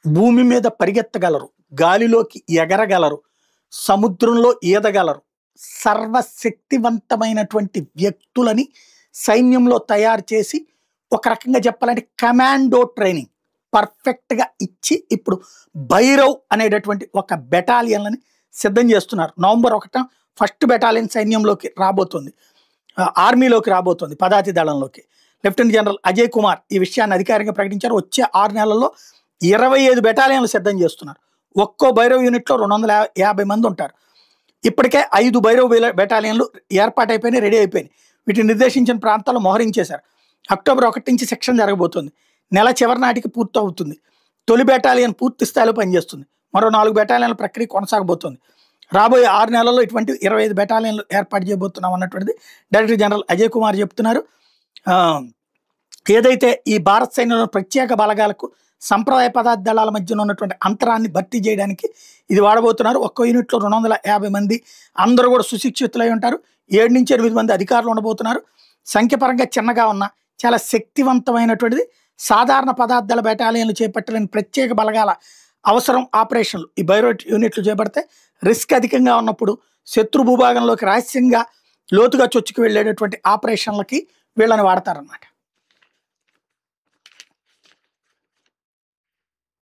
భూమి మీద పరిగెత్తగలరు, గాలిలోకి ఎగరగలరు, సముద్రంలో ఈదగలరు. సర్వశక్తివంతమైనటువంటి వ్యక్తులని సైన్యంలో తయారు చేసి ఒక రకంగా చెప్పాలంటే కమాండో ట్రైనింగ్ పర్ఫెక్ట్‌గా ఇచ్చి ఇప్పుడు భైరవ్ అనేటటువంటి ఒక బెటాలియన్‌లని సిద్ధం చేస్తున్నారు. నవంబర్ 1న ఫస్ట్ బెటాలియన్ సైన్యంలోకి రాబోతుంది. ఆర్మీలోకి రాబోతుంది, పదాతి దళంలోకి. లెఫ్టినెంట్ జనరల్ అజయ్ కుమార్ ఈ విషయాన్ని అధికారికంగా ప్రకటించారు. వచ్చే 6 నెలల్లో 25 బెటాలియన్లు సిద్ధం చేస్తున్నారు. ఒక్కో భైరవ్ యూనిట్‌లో 250 మంది ఉంటారు. ఇప్పటికే 5 భైరవ్ బెటాలియన్లు ఏర్పాటైపోయినాయి, రెడీ అయిపోయినాయి. వీటిని నిర్దేశించిన ప్రాంతాల్లో మోహరించేశారు. అక్టోబర్ 1 నుంచి శిక్షణ జరగబోతుంది. నెల చివరి నాటికి పూర్తవుతుంది. తొలి బెటాలియన్ పూర్తి స్థాయిలో పనిచేస్తుంది. మరో 4 బెటాలియన్ల ప్రక్రియ కొనసాగబోతుంది. రాబోయే 6 నెలల్లో ఇటువంటి 25 బెటాలియన్లు ఏర్పాటు చేయబోతున్నాం అన్నటువంటిది డైరెక్టర్ జనరల్ అజయ్ కుమార్ చెప్తున్నారు. ఏదైతే ఈ భారత సైన్యంలో ప్రత్యేక బలగాలకు సంప్రదాయ పదార్థ దళాల మధ్యన ఉన్నటువంటి అంతరాన్ని భర్తీ చేయడానికి ఇది వాడబోతున్నారు. ఒక్కో యూనిట్లో 250 మంది, అందరూ కూడా సుశిక్షితులై ఉంటారు. 7 నుంచి 8 మంది అధికారులు ఉండబోతున్నారు. సంఖ్యపరంగా చిన్నగా ఉన్న చాలా శక్తివంతమైనటువంటిది. సాధారణ పదార్థాల బెటాలియన్లు చేపట్టలేని ప్రత్యేక బలగాల అవసరం ఆపరేషన్లు ఈ భైరవ్ యూనిట్లు చేపడితే రిస్క్ అధికంగా ఉన్నప్పుడు శత్రు భూభాగంలోకి రహస్యంగా లోతుగా చొచ్చుకు వెళ్ళేటటువంటి ఆపరేషన్లకి వీళ్ళని వాడతారన్నమాట.